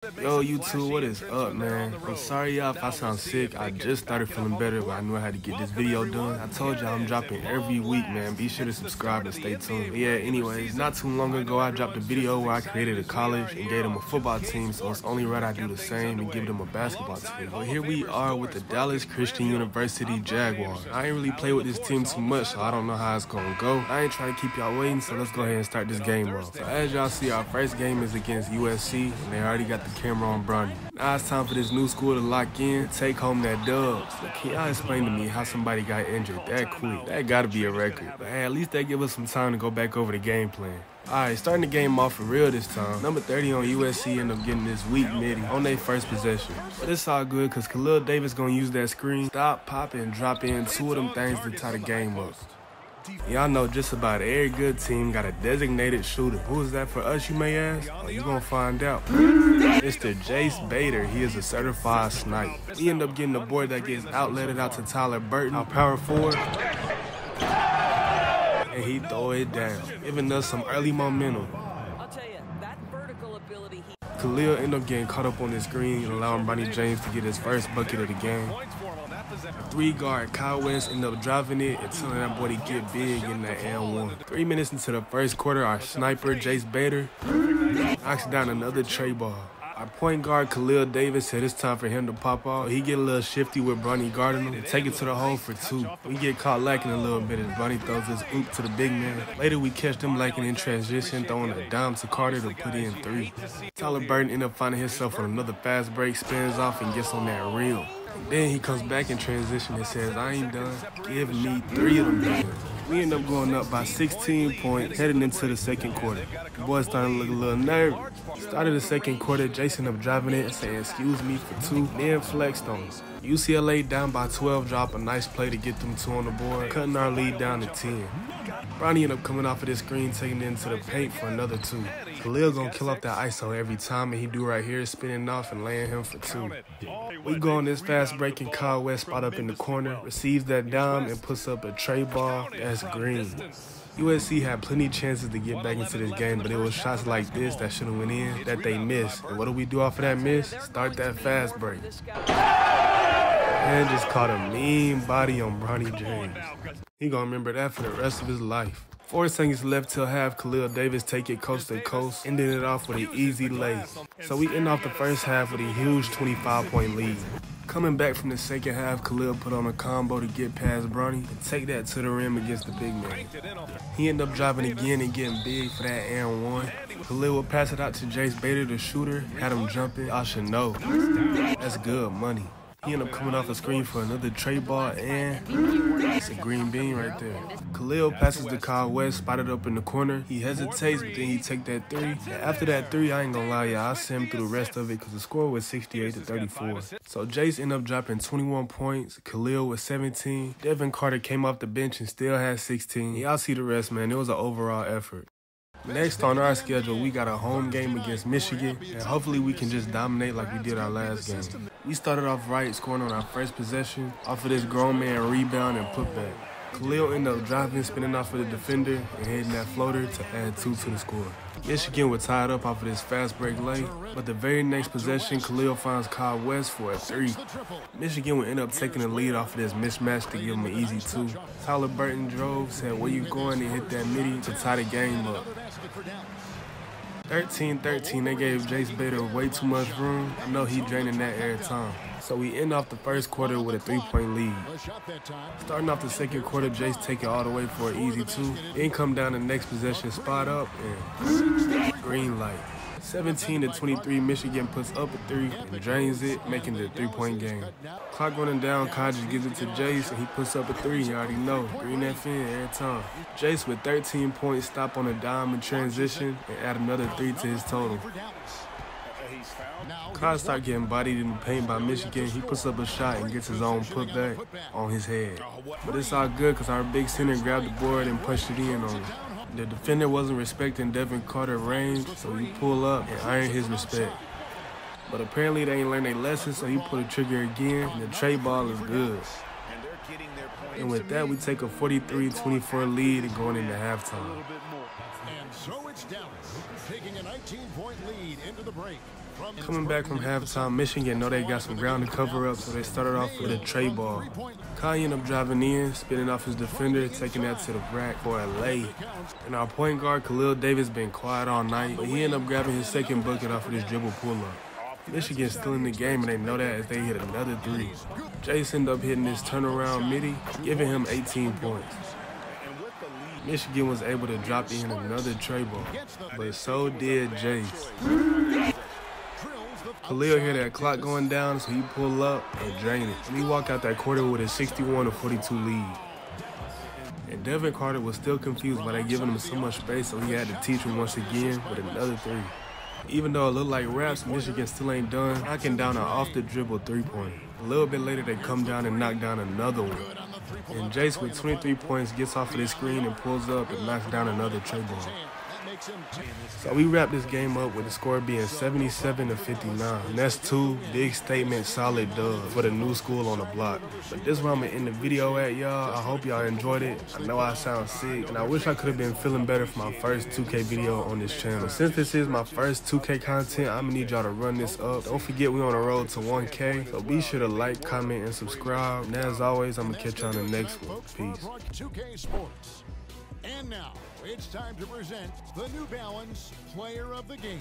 Yo, YouTube, what is up, man? I'm sorry, y'all, if I sound sick. I just started feeling better, but I knew I had to get this video done. I told y'all I'm dropping every week, man. Be sure to subscribe and stay tuned. But yeah, anyways, not too long ago, I dropped a video where I created a college and gave them a football team, so it's only right I do the same and give them a basketball team. But here we are with the Dallas Christian University Jaguars. I ain't really play with this team too much, so I don't know how it's gonna go. I ain't trying to keep y'all waiting, so let's go ahead and start this game off. So as y'all see, our first game is against USC, and they already got the camera on Bronny. Now it's time for this new school to lock in, take home that dub. So can y'all explain to me how somebody got injured that quick? That gotta be a record. But hey, at least they give us some time to go back over the game plan. Alright, starting the game off for real this time. Number 30 on USC end up getting this weak midi on their first possession. But it's all good because Khalil Davis gonna use that screen, stop, pop, and drop in two of them things to tie the game up. Y'all know just about every good team got a designated shooter. Who is that for us, you may ask? Well, you gonna find out. Mr. Jace Bader, he is a certified sniper. We end up getting the boy that gets outletted out to Tyler Burton, our power forward. And he throw it down, giving us some early momentum. I'll tell you, that vertical ability Khalil end up getting caught up on the screen and allowing Bronny James to get his first bucket of the game. A 3-guard Kyle West end up driving it and telling that boy to get big in that N1. 3 minutes into the first quarter, our sniper, Jace Bader, knocks down another tray ball. Our point guard, Khalil Davis, said it's time for him to pop out. He get a little shifty with Bronny guarding him and take it to the hole for 2. We get caught lacking a little bit as Bronny throws his oop to the big man. Later, we catch them lacking in transition, throwing a dime to Carter to put in 3. Tyler Burton end up finding himself on another fast break, spins off and gets on that rim. And then he comes back in transition and says, I ain't done. Give me 3 of them things. We end up going up by 16 points heading into the second quarter. The boys starting to look a little nervous. Started the second quarter, Jason up driving it and saying, excuse me for 2, then flexed on us. UCLA down by 12, drop a nice play to get them 2 on the board, cutting our lead down to 10. Bronny ended up coming off of this screen, taking it into the paint for another 2. Khalil gonna kill off that ISO every time, and he do right here, spinning off and laying him for 2. We go on this fast break and Kyle West spot up in the corner, receives that dime and puts up a tray ball. That's green. USC had plenty of chances to get back into this game, but it was shots like this that should have went in that they missed. And what do we do off of that miss? Start that fast break. And just caught a mean body on Bronny James. He gonna remember that for the rest of his life. 4 seconds left till half, Khalil Davis take it coast to coast, ending it off with an easy lay. So we end off the first half with a huge 25-point lead. Coming back from the second half, Khalil put on a combo to get past Bronny and take that to the rim against the big man. He ended up driving again and getting big for that N1. Khalil would pass it out to Jace Bader, the shooter, had him jumping. Y'all should know. That's good money. He ended up coming off a screen for another tray ball, and it's a green bean right there. Khalil passes to Kyle West, spotted up in the corner. He hesitates, but then he take that 3. And after that 3, I ain't gonna lie, y'all, I sent him through the rest of it because the score was 68-34. So Jace ended up dropping 21 points. Khalil was 17. Devin Carter came off the bench and still had 16. Y'all see the rest, man. It was an overall effort. Next on our schedule, we got a home game against Michigan, and hopefully we can just dominate like we did our last game. We started off right, scoring on our first possession, off of this grown man rebound and putback. Khalil ended up driving, spinning off of the defender, and hitting that floater to add 2 to the score. Michigan was tied up off of this fast break late, but the very next possession, Khalil finds Kyle West for a 3. Michigan would end up taking the lead off of this mismatch to give him an easy 2. Tyler Burton drove, said, where you going, and hit that midi to tie the game up. 13-13, they gave Jace Bader way too much room. I know he draining that every time. So we end off the first quarter with a 3-point lead. Starting off the second quarter, Jace take it all the way for an easy 2. Then come down the next possession, spot up, and green light. 17-23, Michigan puts up a 3 and drains it, making it a 3-point game. Clock running down, Kai just gives it to Jace, and he puts up a 3. You already know, green that fin every time. Jace with 13 points, stop on a dime in transition, and add another 3 to his total. Kai start getting bodied in the paint by Michigan. He puts up a shot and gets his own putback on his head. But it's all good because our big center grabbed the board and punched it in on him. The defender wasn't respecting Devin Carter's range, so he pulled up and earned his respect. But apparently they ain't learned their lesson, so he pulled the trigger again, and the tray ball is good. And with that, we take a 43-24 lead and going into halftime. And so it's Dallas taking a 19-point lead into the break. Coming back from halftime, Michigan know they got some ground to cover up, so they started off with a tray ball. Ncaa ended up driving in, spinning off his defender, taking that to the rack for a lay. And our point guard, Khalil Davis, been quiet all night, but he ended up grabbing his second bucket off of this dribble pull-up. Michigan's still in the game, and they know that as they hit another three. Jace ended up hitting this turnaround midi, giving him 18 points. Michigan was able to drop in another tray ball, but so did Jace. Khalil hear that clock going down, so he pull up and drain it. And he walked out that quarter with a 61-42 lead. And Devin Carter was still confused by they giving him so much space, so he had to teach him once again with another three. Even though it looked like raps, Michigan still ain't done, knocking down an off-the-dribble three-pointer. A little bit later, they come down and knock down another one. And Jace, with 23 points, gets off of the screen and pulls up and knocks down another tray ball. So we wrap this game up with the score being 77-59. And that's two big statement solid dubs for the new school on the block. But this is where I'm gonna end the video at, y'all. I hope y'all enjoyed it. I know I sound sick, and I wish I could have been feeling better for my first 2K video on this channel. Since this is my first 2K content, I'm gonna need y'all to run this up. Don't forget we on the road to 1K, so be sure to like, comment, and subscribe. And as always, I'm gonna catch y'all in the next one. Peace. 2K Sports. And now, it's time to present the New Balance Player of the Game.